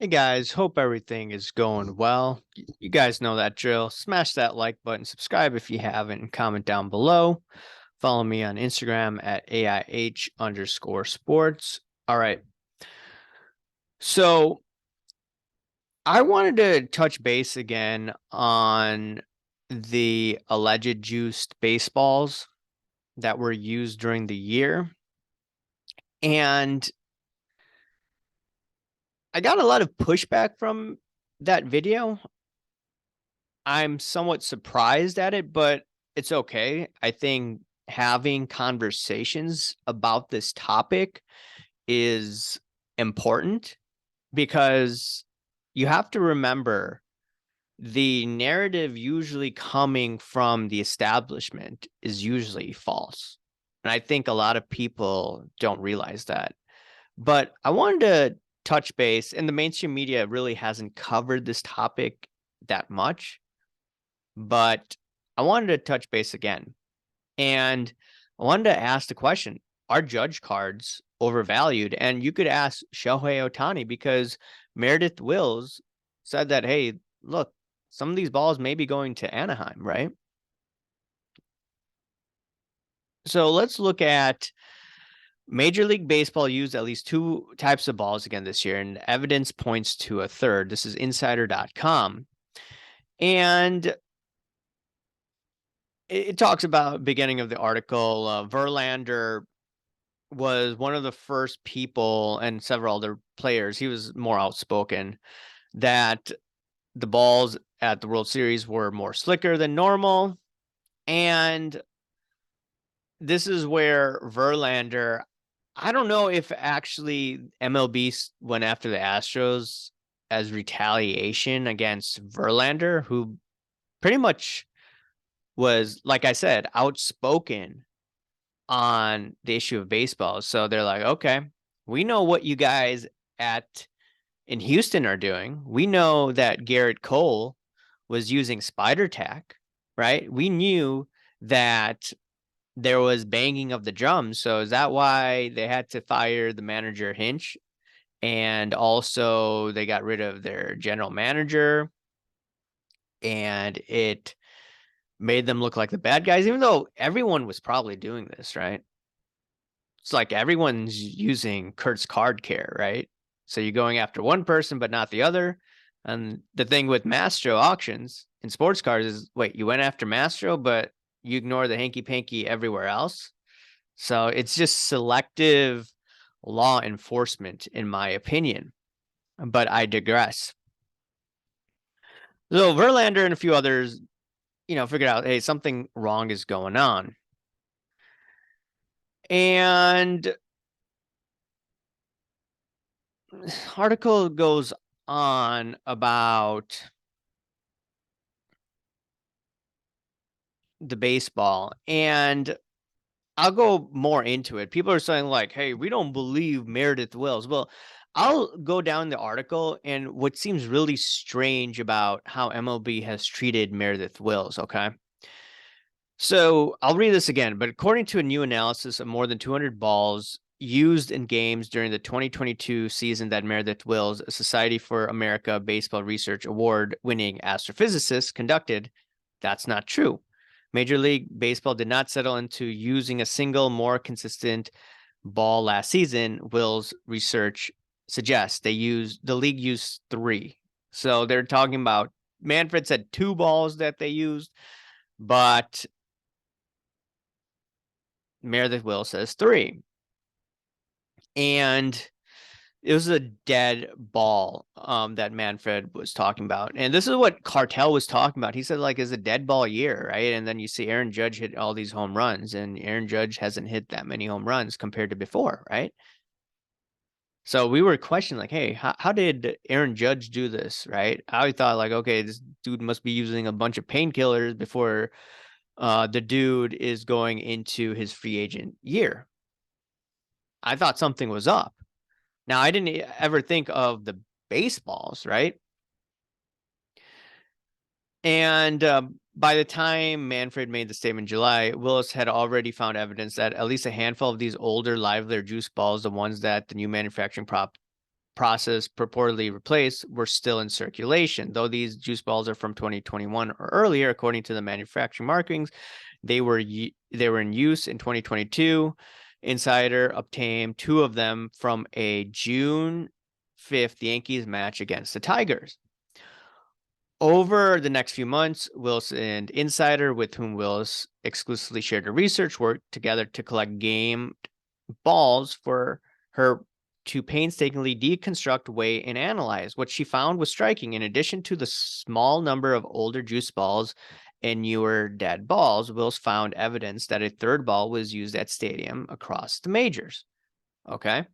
Hey guys, hope everything is going well. You guys know that drill. Smash that like button, subscribe if you haven't, and comment down below. Follow me on Instagram at AIH_sports. All right. So I wanted to touch base again on the alleged juiced baseballs that were used during the year. And I got a lot of pushback from that video. I'm somewhat surprised at it, but it's okay. I think having conversations about this topic is important because you have to remember the narrative usually coming from the establishment is usually false. And I think a lot of people don't realize that. But I wanted to touch base, and the mainstream media really hasn't covered this topic that much. But I wanted to touch base again. And I wanted to ask the question, are judge cards overvalued? And you could ask Shohei Ohtani because Meredith Wills said that, hey, look, some of these balls may be going to Anaheim, right? So let's look at Major League Baseball used at least two types of balls again this year, and evidence points to a third. This is insider.com. And it talks about beginning of the article. Verlander was one of the first people, and several other players, he was more outspoken, that the balls at the World Series were more slicker than normal. And this is where Verlander, I don't know if actually MLB went after the Astros as retaliation against Verlander, who pretty much was, like I said, outspoken on the issue of baseball. So they're like, okay, we know what you guys in Houston are doing. We know that Garrett Cole was using spider tack, right? We knew that there was banging of the drums. So is that why they had to fire the manager Hinch? And also they got rid of their general manager, and it made them look like the bad guys, even though everyone was probably doing this, right? It's like everyone's using Kurt's card care, right? So you're going after one person, but not the other. And the thing with Mastro auctions in sports cars is, wait, you went after Mastro, but you ignore the hanky panky everywhere else. So it's just selective law enforcement, in my opinion. But I digress. So Verlander and a few others, figured out, hey, something wrong is going on. And article goes on about the baseball, and I'll go more into it. People are saying like, hey, we don't believe Meredith Wills. Well, I'll go down the article and what seems really strange about how MLB has treated Meredith Wills, okay? So I'll read this again, but according to a new analysis of more than 200 balls used in games during the 2022 season that Meredith Wills, a Society for America Baseball Research Award winning astrophysicist, conducted, that's not true. Major League Baseball did not settle into using a single more consistent ball last season. Wills' research suggests the league used three. So they're talking about Manfred said two balls that they used, but Meredith Will says three. And it was a dead ball that Manfred was talking about. And this is what Cartel was talking about. He said, like, it's a dead ball year, right? And then you see Aaron Judge hit all these home runs, and Aaron Judge hasn't hit that many home runs compared to before, right? So we were questioning, like, hey, how did Aaron Judge do this, right? I thought, like, okay, this dude must be using a bunch of painkillers before the dude is going into his free agent year. I thought something was up. Now, I didn't ever think of the baseballs, right? And by the time Manfred made the statement in July, Willis had already found evidence that at least a handful of these older, livelier juice balls, the ones that the new manufacturing process purportedly replaced were still in circulation. Though these juice balls are from 2021 or earlier, according to the manufacturing markings, they were in use in 2022. Insider obtained 2 of them from a June 5th Yankees match against the Tigers. Over the next few months, Willis and Insider, with whom Willis exclusively shared her research, worked together to collect game balls for her to painstakingly deconstruct, weigh, and analyze. What she found was striking. In addition to the small number of older juice balls and newer dead balls, Willis found evidence that a third ball was used at stadium across the majors. Okay.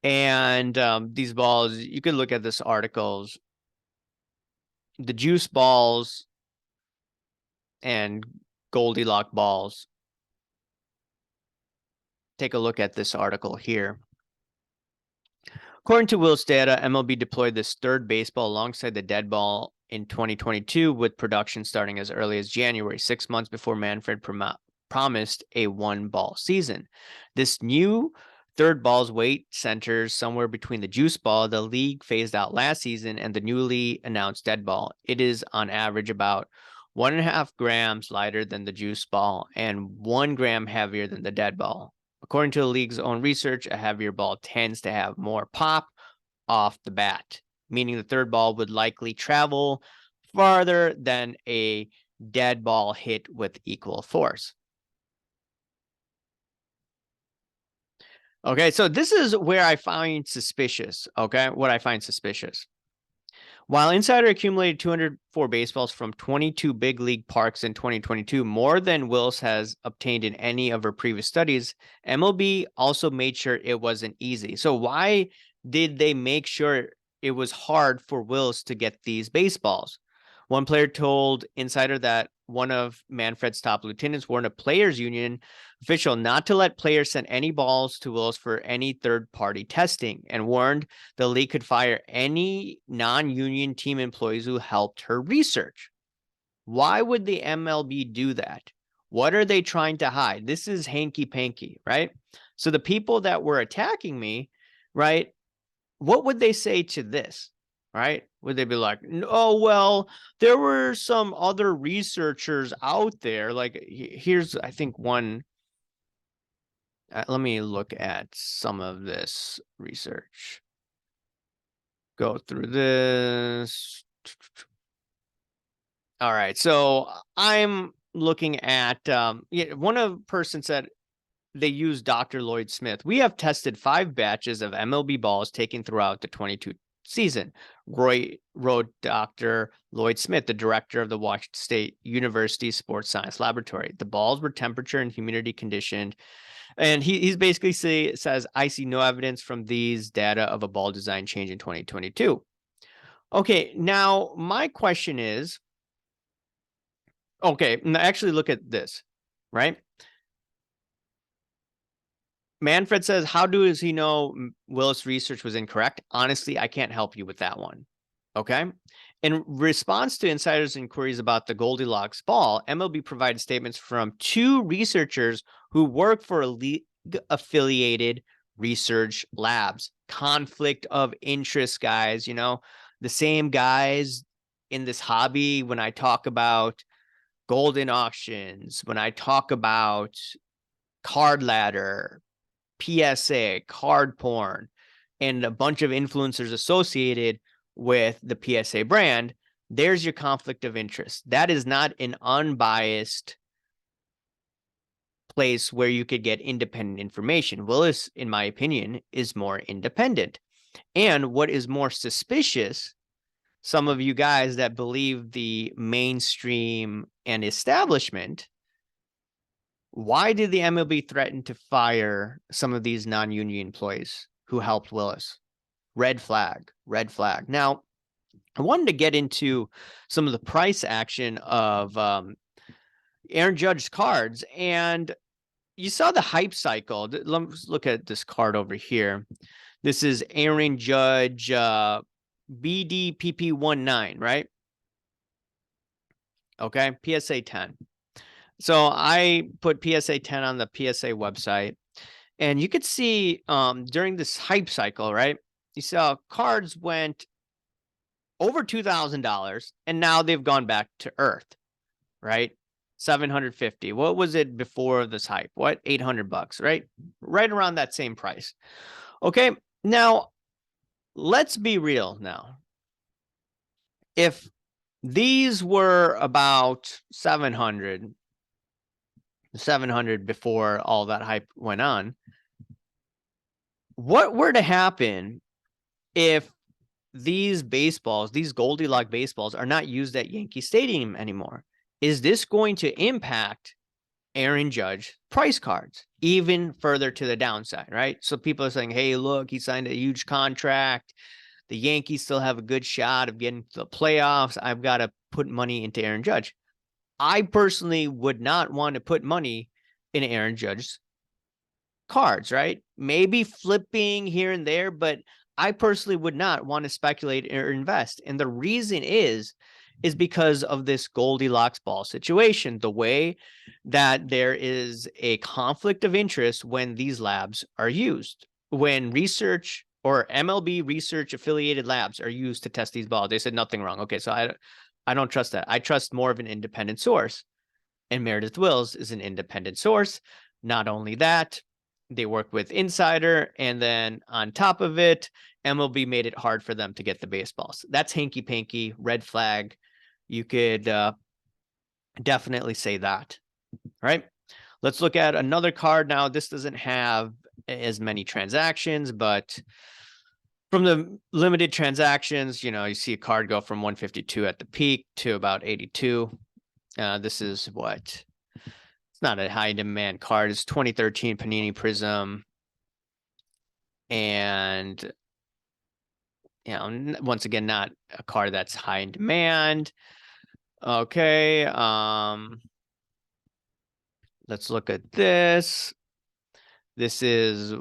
And these balls, you could look at this articles. The juice balls and Goldilocks balls. Take a look at this article here. According to Will's data, MLB deployed this third baseball alongside the dead ball in 2022, with production starting as early as January, 6 months before Manfred promised a 1-ball season. This new third ball's weight centers somewhere between the juice ball the league phased out last season and the newly announced dead ball. It is on average about 1.5 grams lighter than the juice ball and 1 gram heavier than the dead ball. According to the league's own research, a heavier ball tends to have more pop off the bat, meaning the third ball would likely travel farther than a dead ball hit with equal force. Okay, so this is where I find suspicious, okay, what I find suspicious. While Insider accumulated 204 baseballs from 22 big league parks in 2022, more than Wills has obtained in any of her previous studies, MLB also made sure it wasn't easy. So why did they make sure it was hard for Wills to get these baseballs? One player told Insider that one of Manfred's top lieutenants warned a players' union official not to let players send any balls to Wills for any third-party testing, and warned the league could fire any non-union team employees who helped her research. Why would the MLB do that? What are they trying to hide? This is hanky-panky, right? So the people that were attacking me, right, what would they say to this? Right? Would they be like, oh, well, there were some other researchers out there. Like, here's, I think, one. Let me look at some of this research. Go through this. All right. So I'm looking at, one person said, they used Dr. Lloyd Smith. We have tested 5 batches of MLB balls taken throughout the 22 season. Wrote Dr. Lloyd Smith, the director of the Washington State University Sports Science Laboratory. The balls were temperature and humidity conditioned. And he's basically says, I see no evidence from these data of a ball design change in 2022. Okay, now my question is, okay, actually look at this, right? Manfred says, how does he know Willis' research was incorrect? Honestly, I can't help you with that one. Okay. In response to Insider's inquiries about the Goldilocks ball, MLB provided statements from 2 researchers who work for league-affiliated research labs. Conflict of interest, guys. You know, the same guys in this hobby, when I talk about golden auctions, when I talk about card ladder, PSA, card porn, and a bunch of influencers associated with the PSA brand, there's your conflict of interest. That is not an unbiased place where you could get independent information. Willis, in my opinion, is more independent. And what is more suspicious, some of you guys that believe the mainstream and establishment, why did the MLB threaten to fire some of these non-union employees who helped Willis? Red flag, red flag. Now, I wanted to get into some of the price action of Aaron Judge's cards, and you saw the hype cycle. Let's look at this card over here. This is Aaron Judge BDPP19, right? Okay, PSA 10. So I put PSA 10 on the PSA website, And you could see during this hype cycle, right? You saw cards went over $2,000 and now they've gone back to earth, right? 750. What was it before this hype? What? $800, right? Right around that same price. Okay. Now, let's be real now. If these were about 700 before all that hype went on, what were to happen if these baseballs, these Goldilocks baseballs, are not used at Yankee Stadium anymore? Is this going to impact Aaron Judge price cards even further to the downside, right? So people are saying, hey, look, he signed a huge contract. The Yankees still have a good shot of getting to the playoffs. I've got to put money into Aaron Judge. I personally would not want to put money in Aaron Judge's cards, right? Maybe flipping here and there, but I personally would not want to speculate or invest. And the reason is because of this Goldilocks ball situation, the way that there is a conflict of interest when these labs are used. When research or MLB research affiliated labs are used to test these balls, they said nothing wrong. Okay, so I don't trust that. I trust more of an independent source. And Meredith Wills is an independent source. Not only that, they work with Insider, and then on top of it, MLB made it hard for them to get the baseballs. That's hanky-panky, red flag. You could definitely say that, right? Let's look at another card now. This doesn't have as many transactions, but from the limited transactions, you see a card go from 152 at the peak to about 82. This is what? It's not a high demand card. It's 2013 Panini Prism. And, once again, not a card that's high in demand. Okay. Let's look at this. This is,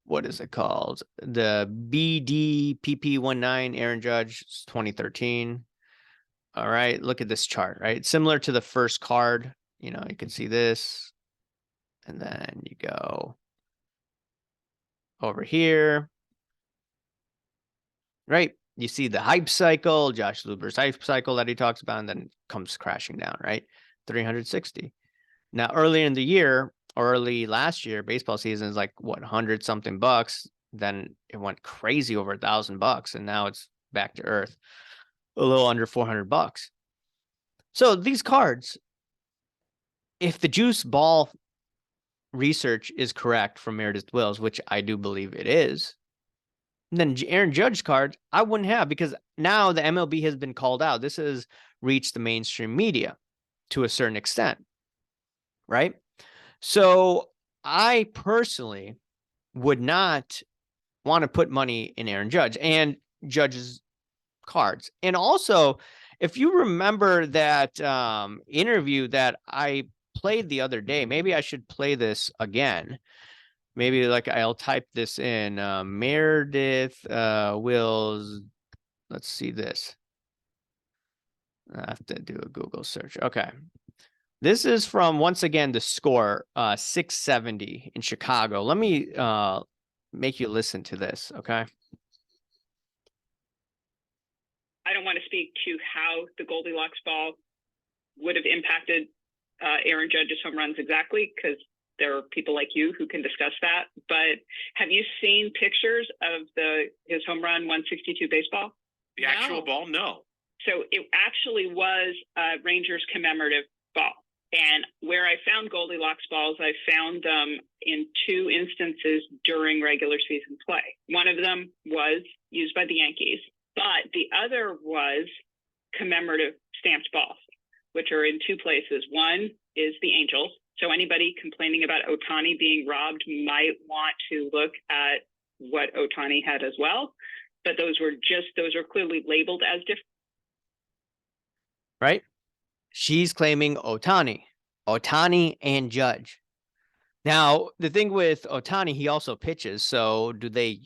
what is it called? The BDPP19 Aaron Judge, 2013. All right. Look at this chart, right? Similar to the first card. You can see this. And then you go over here. Right. You see the hype cycle, Josh Luber's hype cycle that he talks about, and then it comes crashing down, right? 360. Now, earlier in the year, or early last year, baseball season is like, what, 100 something bucks. Then it went crazy over $1,000, and now it's back to earth, a little under $400. So these cards, if the juice ball research is correct from Meredith Wills, which I do believe it is, then Aaron Judge cards I wouldn't have, because now the MLB has been called out. This has reached the mainstream media to a certain extent, right? So I personally would not want to put money in Aaron Judge and Judge's cards. And also, if you remember that interview that I played the other day, maybe I should play this again. Maybe I'll type this in, Meredith Wills. Let's see this. I have to do a Google search. Okay. This is from, once again, the Score, 670 in Chicago. Let me make you listen to this, okay? I don't want to speak to how the Goldilocks ball would have impacted Aaron Judge's home runs exactly, because there are people like you who can discuss that. But have you seen pictures of his home run 162 baseball? The actual ball? No. So it actually was a Rangers commemorative ball. And where I found Goldilocks balls, I found them in two instances during regular season play. One of them was used by the Yankees, but the other was commemorative stamped balls, which are in two places. One is the Angels. So anybody complaining about Ohtani being robbed might want to look at what Ohtani had as well. But those are clearly labeled as different. Right? She's claiming Ohtani and Judge. Now, the thing with Ohtani, he also pitches. So do they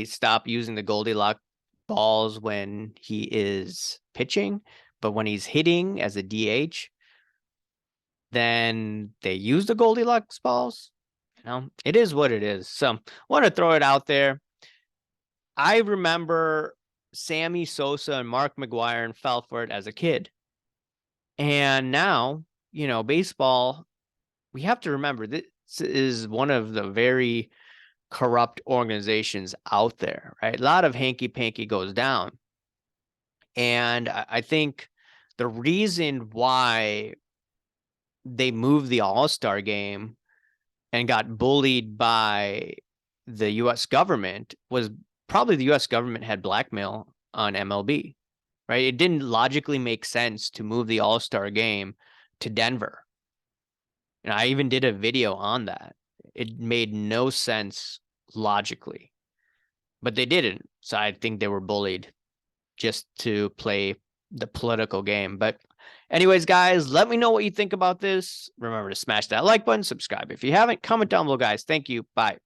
stop using the Goldilocks balls when he is pitching, but when he's hitting as a DH? then they use the Goldilocks balls. It is what it is. So want to throw it out there. I remember Sammy Sosa and Mark McGwire and fell for it as a kid. And now, baseball, we have to remember this is one of the very corrupt organizations out there, right? A lot of hanky-panky goes down. And I think the reason why they moved the All-Star game and got bullied by the US government was probably the US government had blackmail on MLB, right? It didn't logically make sense to move the All-Star game to Denver. And I even did a video on that. It made no sense logically, but they didn't. So I think they were bullied just to play the political game. But anyways, guys, let me know what you think about this. Remember to smash that like button, subscribe if you haven't, comment down below, guys. Thank you. Bye.